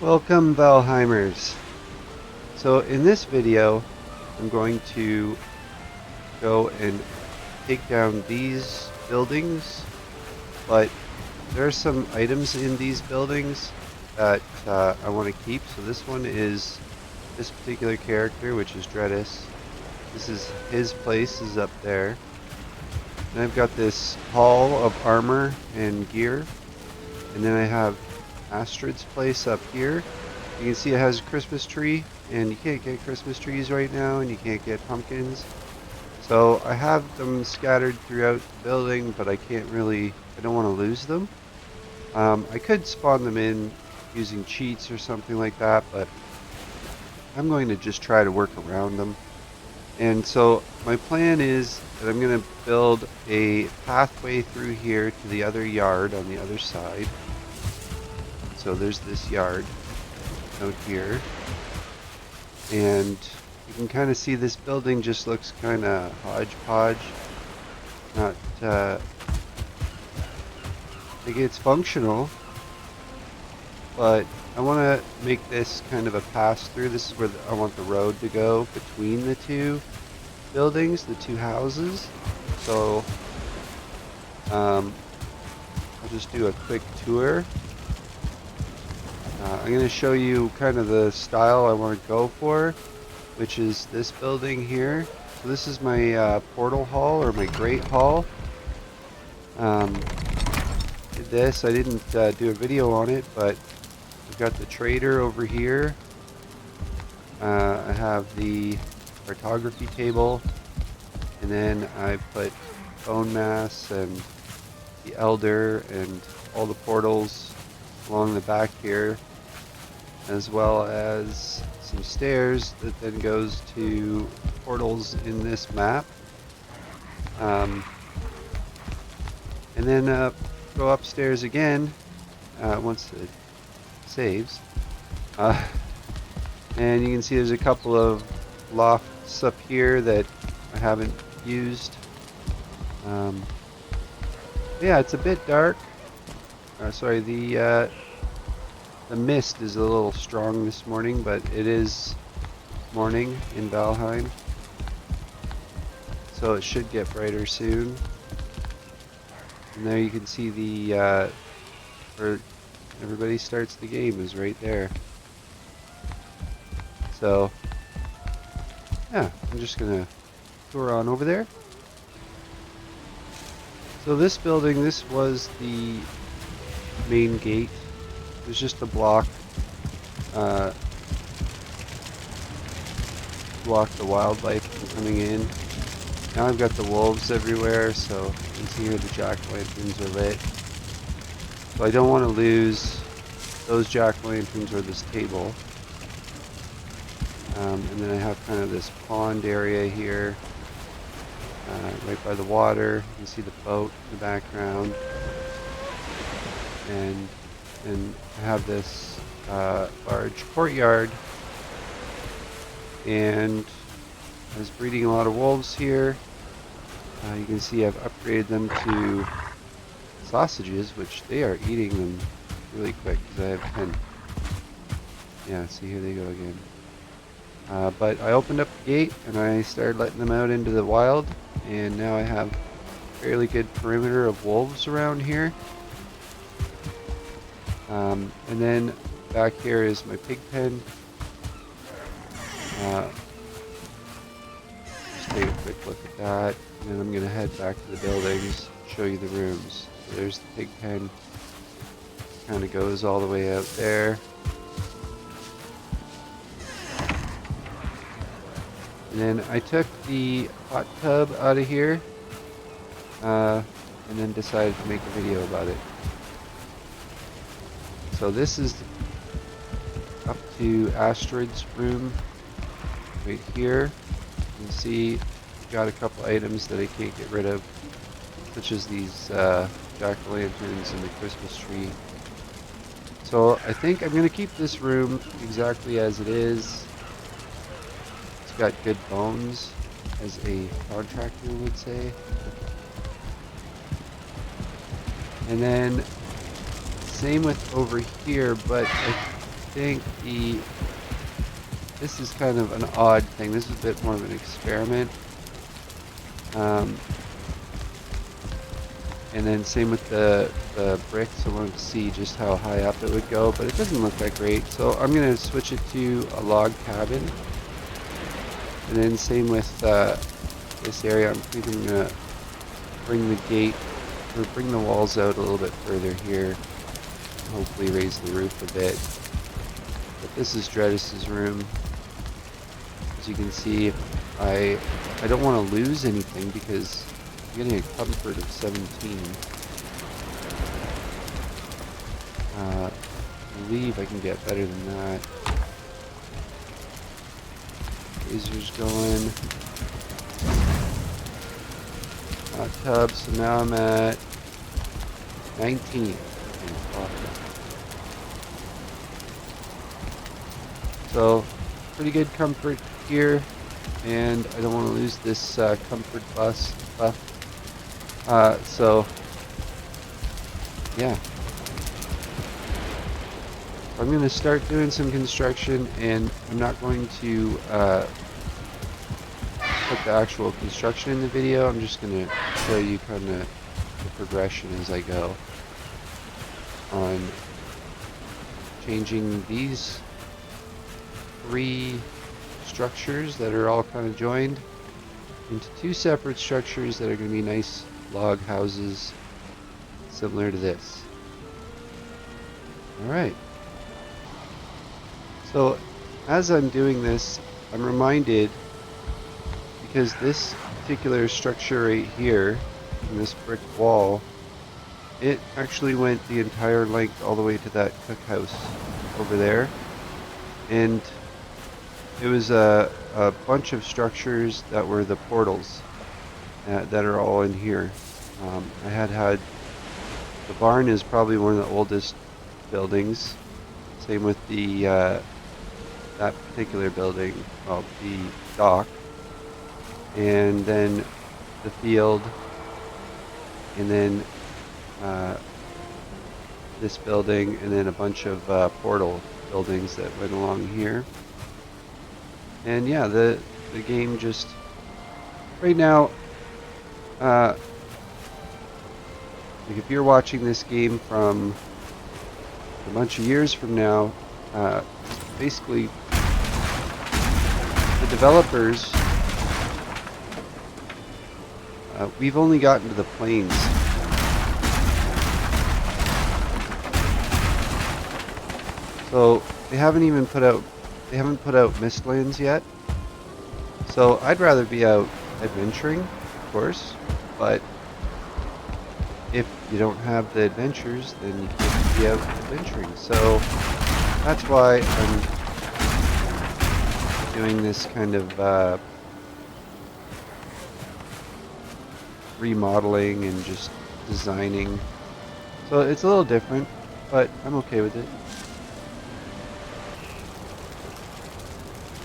Welcome, Valheimers. So in this video, I'm going to go and take down these buildings, but there are some items in these buildings that I want to keep. So this one is this particular character, which is Dreadis. This is his place, is up there. And I've got this hall of armor and gear. And then I have Astrid's place up here. You can see it has a Christmas tree, and you can't get Christmas trees right now, and you can't get pumpkins. So I have them scattered throughout the building, but I don't want to lose them. I could spawn them in using cheats or something like that, but I'm going to just try to work around them. And so my plan is that I'm going to build a pathway through here to the other yard on the other side. So there's this yard out here, and you can kind of see this building just looks kind of hodgepodge. Not, I think it's functional, but I want to make this kind of a pass through. This is where I want the road to go between the two buildings, the two houses. So I'll just do a quick tour. I'm going to show you kind of the style I want to go for, which is this building here. So this is my portal hall, or my great hall. Did this. I didn't do a video on it, but I've got the trader over here. I have the cartography table, and then I put bone mass and the elder and all the portals along the back here, as well as some stairs that then goes to portals in this map. And then go upstairs again once it saves. And you can see there's a couple of lofts up here that I haven't used. Yeah, it's a bit dark. Sorry, the mist is a little strong this morning, but it is morning in Valheim, so it should get brighter soon. And there you can see the where everybody starts the game is right there. So yeah, I'm just gonna tour on over there. So this building, this was the main gate. It was just a block block the wildlife from coming in. Now I've got the wolves everywhere, so you can see here the jack-o'-lanterns are lit. So I don't want to lose those jack-o'-lanterns or this table. And then I have kind of this pond area here, right by the water. You can see the boat in the background. And I have this large courtyard, and I was breeding a lot of wolves here. You can see I've upgraded them to sausages, which they are eating them really quick because I have 10. Yeah, see, here they go again. But I opened up the gate and I started letting them out into the wild, and now I have a fairly good perimeter of wolves around here. And then back here is my pig pen. Just take a quick look at that, and then I'm going to head back to the buildings, show you the rooms. So there's the pig pen. Kind of goes all the way out there. And then I took the hot tub out of here, and then decided to make a video about it. So this is up to Astrid's room right here. You can see I've got a couple items that I can't get rid of, such as these jack-o'-lanterns and the Christmas tree. So I think I'm going to keep this room exactly as it is. It's got good bones, as a contractor would say. And then same with over here, but think this is kind of an odd thing. This is a bit more of an experiment. And then same with the bricks. I wanted to see just how high up it would go, but it doesn't look that great. So I'm going to switch it to a log cabin. And then same with this area. I'm thinking I'm going to bring the gate, or bring the walls out a little bit further here. Hopefully raise the roof a bit. But this is Dreadis's room. As you can see, I don't want to lose anything because I'm getting a comfort of 17. I believe I can get better than that. Lasers going. Hot tub, so now I'm at 19. So, pretty good comfort here, and I don't want to lose this comfort buff. So, yeah. I'm going to start doing some construction, and I'm not going to put the actual construction in the video. I'm just going to show you kind of the progression as I go on changing these 3 structures that are all kind of joined into 2 separate structures that are going to be nice log houses similar to this. Alright. So as I'm doing this, I'm reminded, because this particular structure right here, in this brick wall, it actually went the entire length all the way to that cookhouse over there. And it was a bunch of structures that were the portals that are all in here. The barn is probably one of the oldest buildings. Same with the that particular building, well, the dock, and then the field, and then this building, and then a bunch of portal buildings that went along here. And yeah, the game just right now, like if you're watching this game from a bunch of years from now, basically the developers, we've only gotten to the plains. So they haven't even put out Mistlands yet. So I'd rather be out adventuring, of course, but if you don't have the adventures, then you can't be out adventuring. So that's why I'm doing this kind of remodeling and just designing. So it's a little different, but I'm okay with it.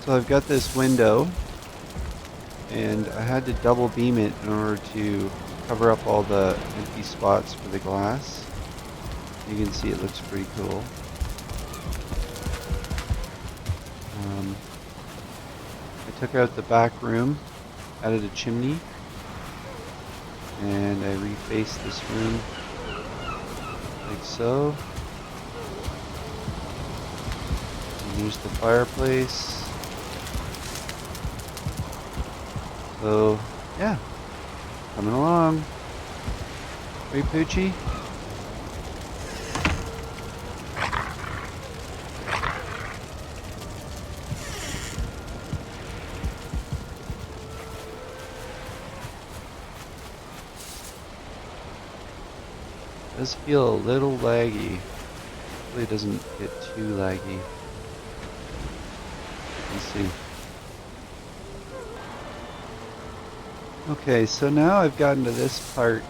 So I've got this window, and I had to double beam it in order to cover up all the empty spots for the glass. You can see it looks pretty cool. I took out the back room, added a chimney, and I refaced this room like so. And here's the fireplace. So, yeah, coming along. Right, Poochie? Does feel a little laggy. Hopefully it doesn't get too laggy. Let's see. Okay, so now I've gotten to this part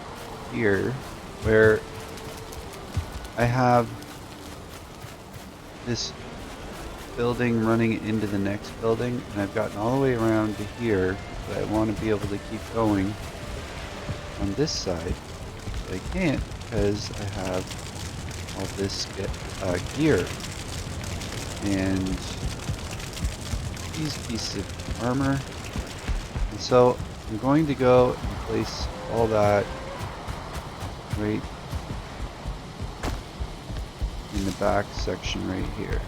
here where I have this building running into the next building, and I've gotten all the way around to here, but I want to be able to keep going on this side. But I can't because I have all this gear. and these pieces of armor. And so I'm going to go and place all that right in the back section right here.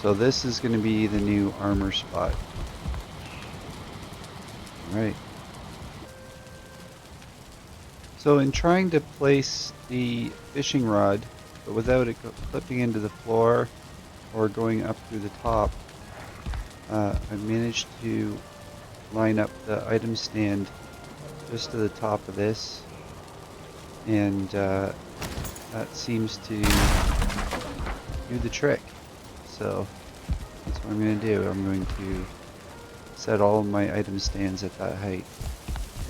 So this is going to be the new armor spot. Alright. So in trying to place the fishing rod, but without it clipping into the floor or going up through the top, I managed to line up the item stand just to the top of this, and that seems to do the trick. So that's what I'm going to do. I'm going to set all of my item stands at that height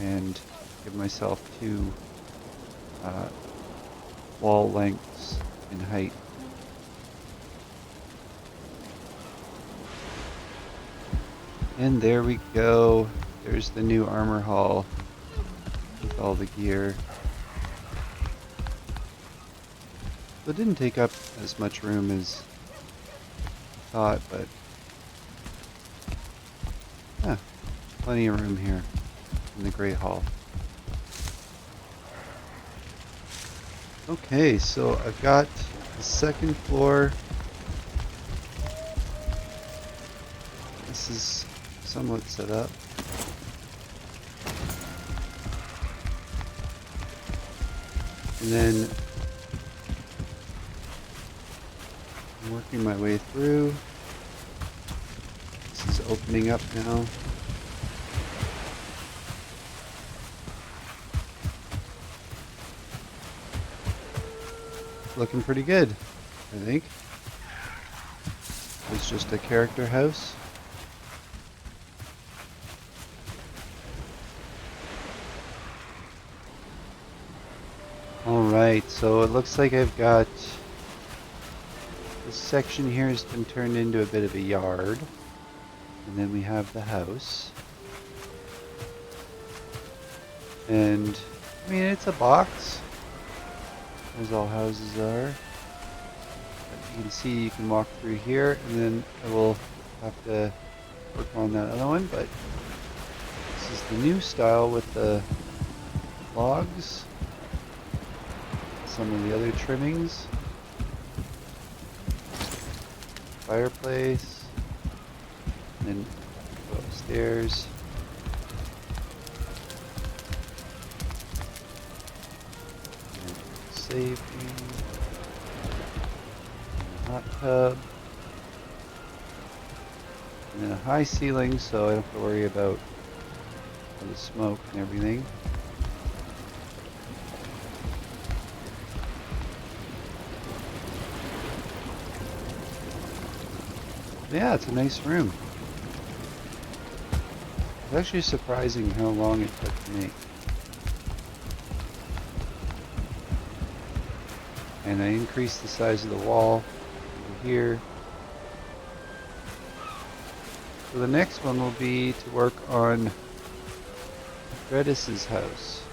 and give myself two wall lengths in height. And there we go. There's the new armor hall with all the gear. So it didn't take up as much room as I thought, but yeah, plenty of room here in the Great Hall. Okay, so I've got the second floor. This is somewhat set up. And then I'm working my way through. This is opening up now. Looking pretty good, I think. It's just a character house. Alright, so it looks like I've got this section here has been turned into a bit of a yard. And then we have the house. And I mean, it's a box, as all houses are. But you can see you can walk through here, and then I will have to work on that other one. But this is the new style with the logs. Some of the other trimmings. Fireplace. And then go upstairs. Safety. Hot tub. And then a high ceiling, so I don't have to worry about all the smoke and everything. Yeah, it's a nice room. It's actually surprising how long it took to make. And I increased the size of the wall over here. So the next one will be to work on Redis's house.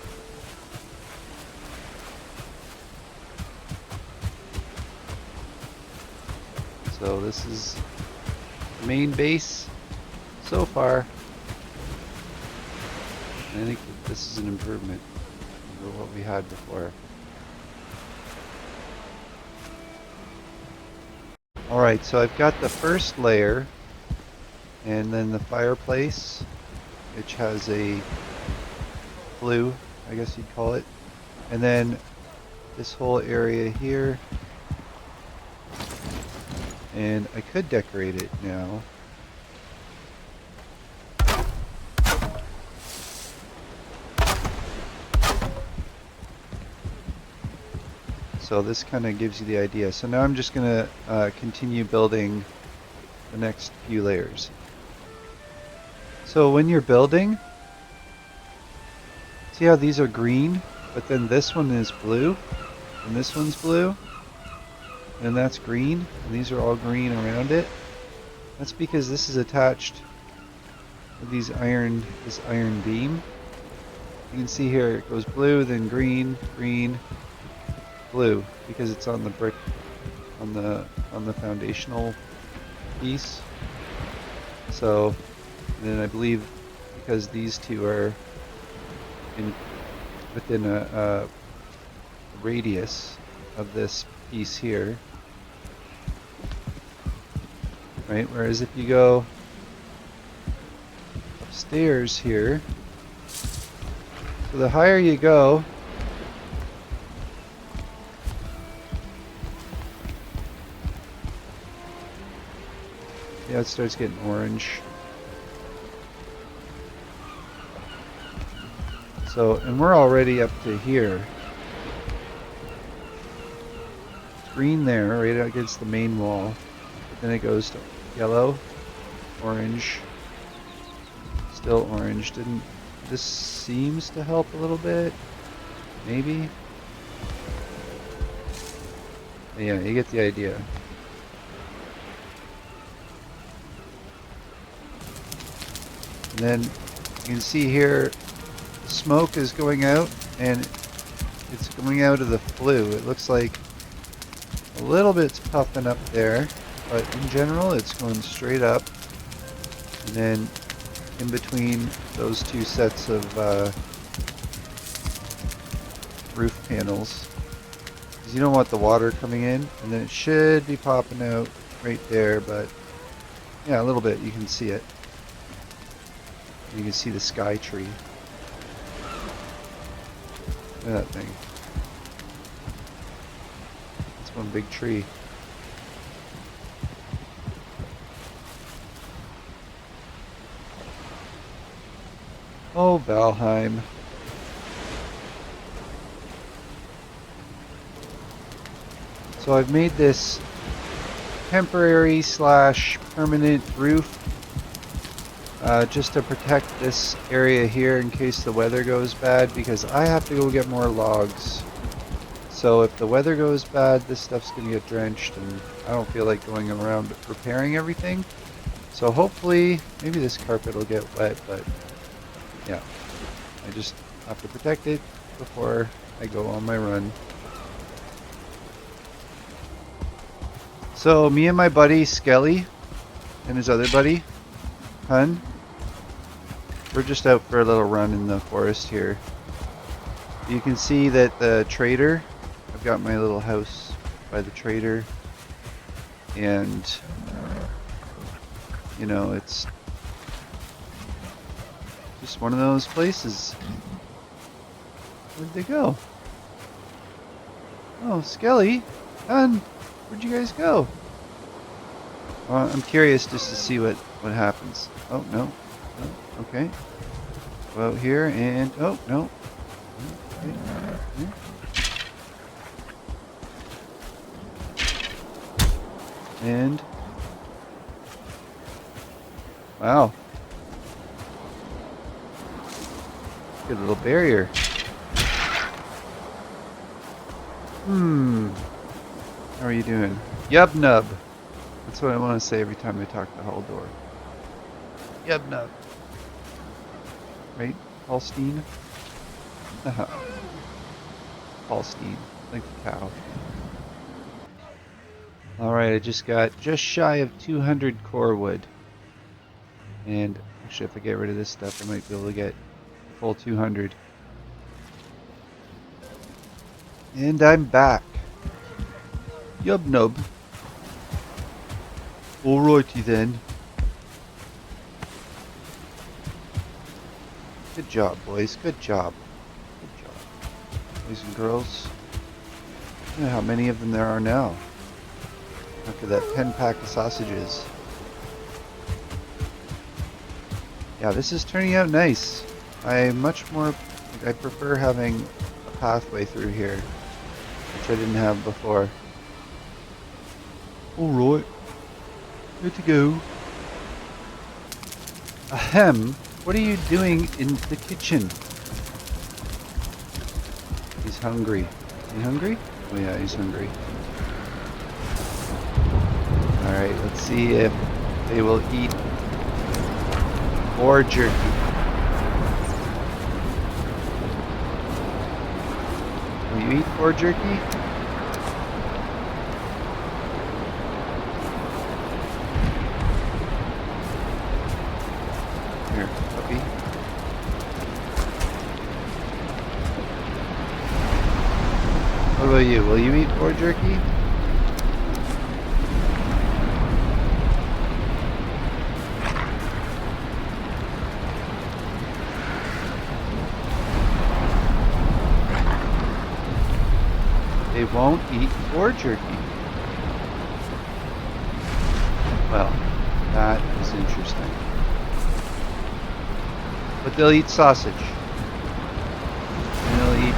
So this is the main base so far. I think that this is an improvement over what we had before. Alright, so I've got the first layer, and then the fireplace, which has a flue, I guess you'd call it, and then this whole area here, and I could decorate it now. So this kind of gives you the idea. So now I'm just going to continue building the next few layers. So when you're building, see how these are green, but then this one is blue, and this one's blue, and that's green, and these are all green around it. That's because this is attached with this iron beam. You can see here it goes blue, then green, green, blue, because it's on the brick on the foundational piece. So then I believe because these two are within a radius of this piece here, right? Whereas if you go upstairs here, so the higher you go, yeah, it starts getting orange. So, and we're already up to here. It's green there, right against the main wall. But then it goes to yellow, orange, still orange. This seems to help a little bit? Maybe? Yeah, you get the idea. And then you can see here, smoke is going out, and it's coming out of the flue. It looks like a little bit's puffing up there, but in general it's going straight up, and then in between those two sets of roof panels, because you don't want the water coming in, and then it should be popping out right there, but yeah, a little bit, you can see it. You can see the sky tree. Look at that thing. It's one big tree. Oh, Valheim. So I've made this temporary / permanent roof just to protect this area here in case the weather goes bad, because I have to go get more logs. So if the weather goes bad, this stuff's gonna get drenched, and I don't feel like going around repairing everything. So hopefully, maybe this carpet will get wet, but yeah, I just have to protect it before I go on my run. So me and my buddy Skelly and his other buddy Hun, we're just out for a little run in the forest here. You can see that the trader, I've got my little house by the trader, and you know, it's just one of those places. Where'd they go? Oh, Skelly, Hun, where'd you guys go? Well, I'm curious just to see what happens. Oh, no. Oh, okay. Go out here and... Oh, no. Okay. And... Wow. Good little barrier. How are you doing? Yub nub. That's what I want to say every time I talk to Haldor. Yub nub. Right? Holstein? Holstein. Like the cow. Alright, I just got just shy of 200 core wood. And actually, if I get rid of this stuff, I might be able to get a full 200. And I'm back. Yub nub. Alrighty then. Good job, boys. Good job. Good job. Boys and girls. I don't know how many of them there are now. After that 10-pack of sausages. Yeah, this is turning out nice. I prefer having a pathway through here, which I didn't have before. Alright. Good to go. Ahem. What are you doing in the kitchen? He's hungry. Is he hungry? Oh yeah, he's hungry. Alright, let's see if they will eat more jerky. Will you eat more jerky? about you? Will you eat boar jerky? They won't eat boar jerky. Well, that is interesting. But they'll eat sausage. And they'll eat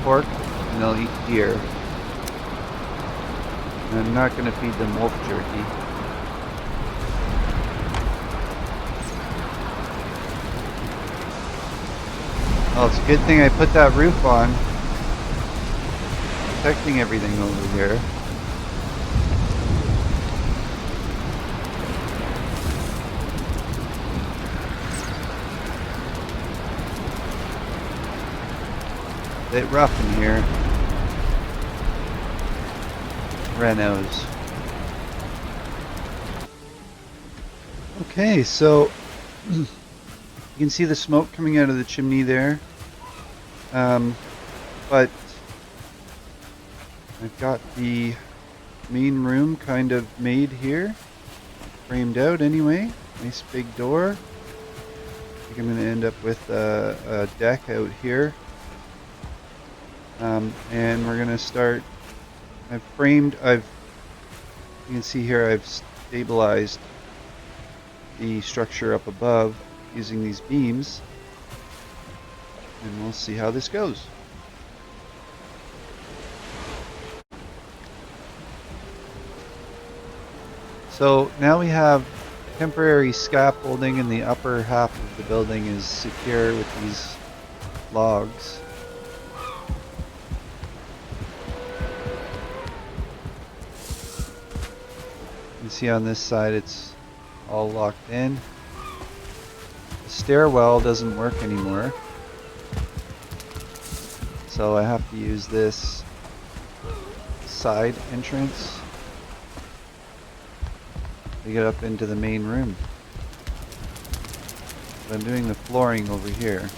pork. And they'll eat deer. And I'm not going to feed them wolf jerky. Well, it's a good thing I put that roof on. Protecting everything over here. Bit rough in here. Renos. Okay, so you can see the smoke coming out of the chimney there. But I've got the main room kind of made here. Framed out anyway. Nice big door. I think I'm going to end up with a deck out here. And we're going to start. You can see here I've stabilized the structure up above using these beams. And we'll see how this goes. So now we have temporary scaffolding, and the upper half of the building is secure with these logs. You can see on this side it's all locked in. The stairwell doesn't work anymore, so I have to use this side entrance to get up into the main room. But I'm doing the flooring over here.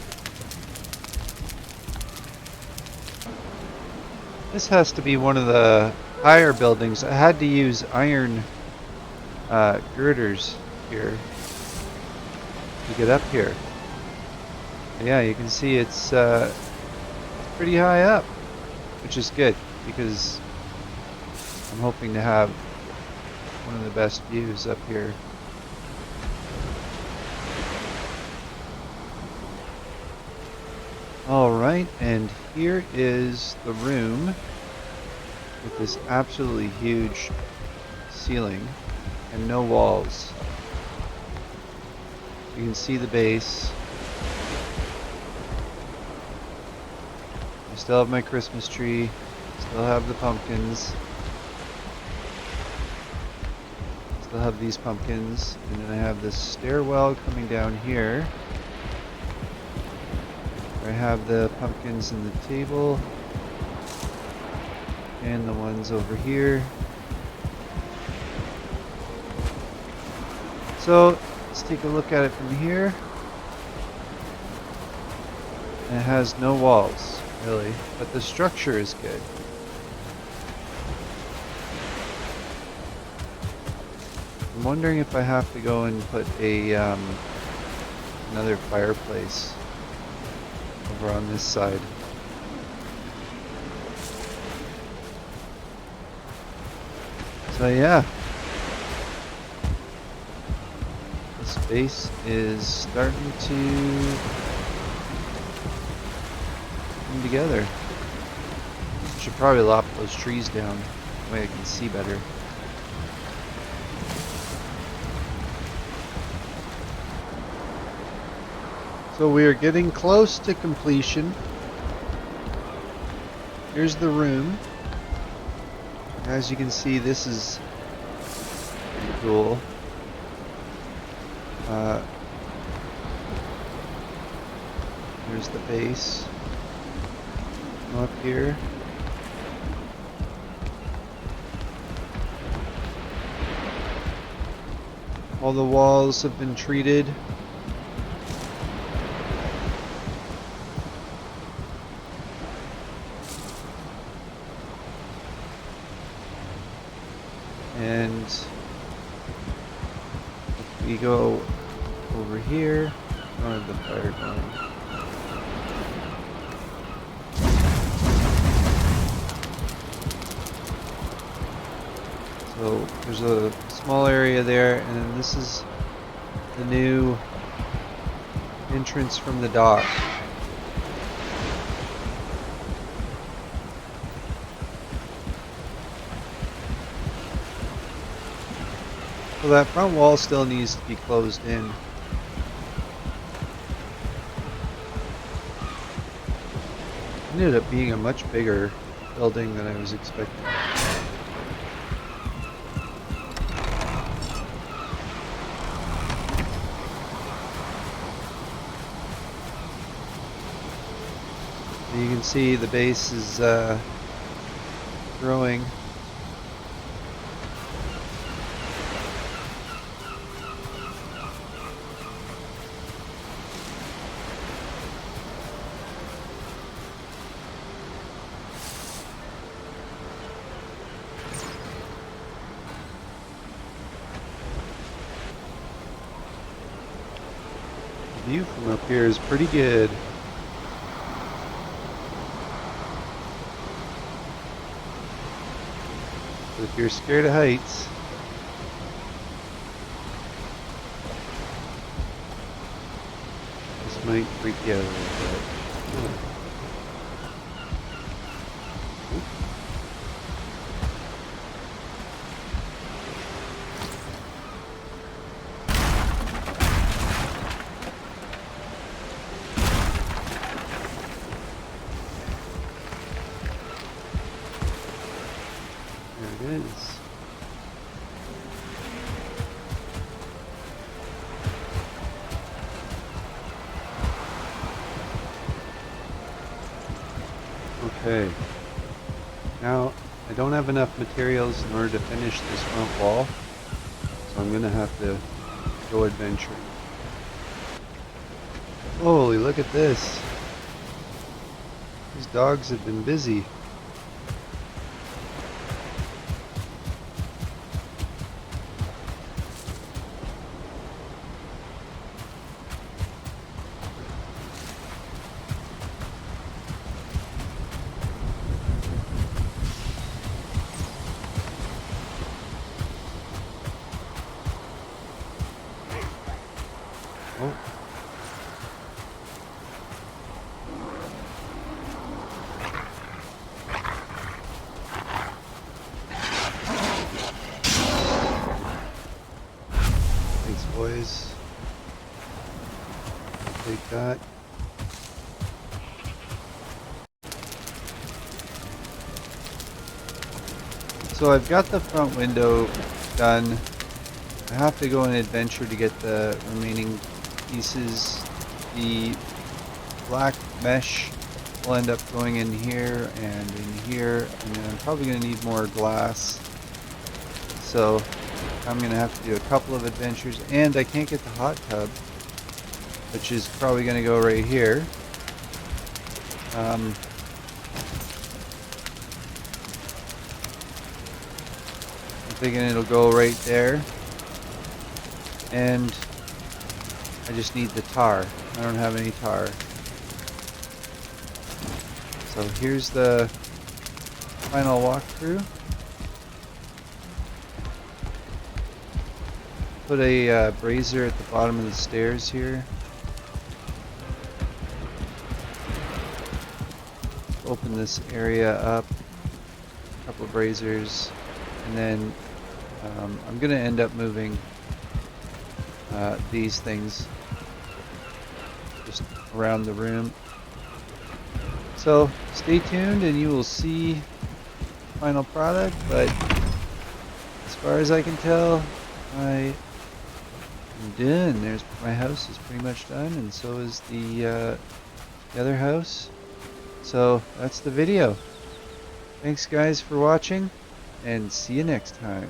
This has to be one of the higher buildings. I had to use iron girders here to get up here. But yeah, you can see it's pretty high up, which is good because I'm hoping to have one of the best views up here. Alright, and here is the room with this absolutely huge ceiling and no walls. You can see the base. I still have my Christmas tree, still have the pumpkins. Still have these pumpkins, and then I have this stairwell coming down here. Where I have the pumpkins in the table, and the ones over here. So let's take a look at it from here. And it has no walls, really, but the structure is good. I'm wondering if I have to go and put a another fireplace over on this side. So yeah, this base is starting to come together. I should probably lop those trees down, that way I can see better. So we are getting close to completion. Here's the room. As you can see, this is pretty cool. Here's the base. Come up here. All the walls have been treated. And if we go over here, I don't have the fire going. So there's a small area there, and then this is the new entrance from the dock. So that front wall still needs to be closed in. It ended up being a much bigger building than I was expecting. And you can see the base is growing. The view from up here is pretty good. But if you're scared of heights, this might freak you out a little bit. There it is. Okay. Now, I don't have enough materials in order to finish this front wall, so I'm gonna have to go adventuring. Holy, look at this. These dogs have been busy. Oh. Thanks, boys. Take that. So I've got the front window done. I have to go on an adventure to get the remaining pieces. The black mesh will end up going in here and in here, and then I'm probably going to need more glass. So I'm going to have to do a couple of adventures, and I can't get the hot tub, which is probably going to go right here. I'm thinking it'll go right there. And I just need the tar. I don't have any tar. So here's the final walkthrough. Put a brazier at the bottom of the stairs here. Open this area up. A couple of braziers. And then I'm going to end up moving these things just around the room. So stay tuned and you will see the final product, but as far as I can tell, I am done. My house is pretty much done, and so is the other house. So that's the video. Thanks guys for watching, and see you next time.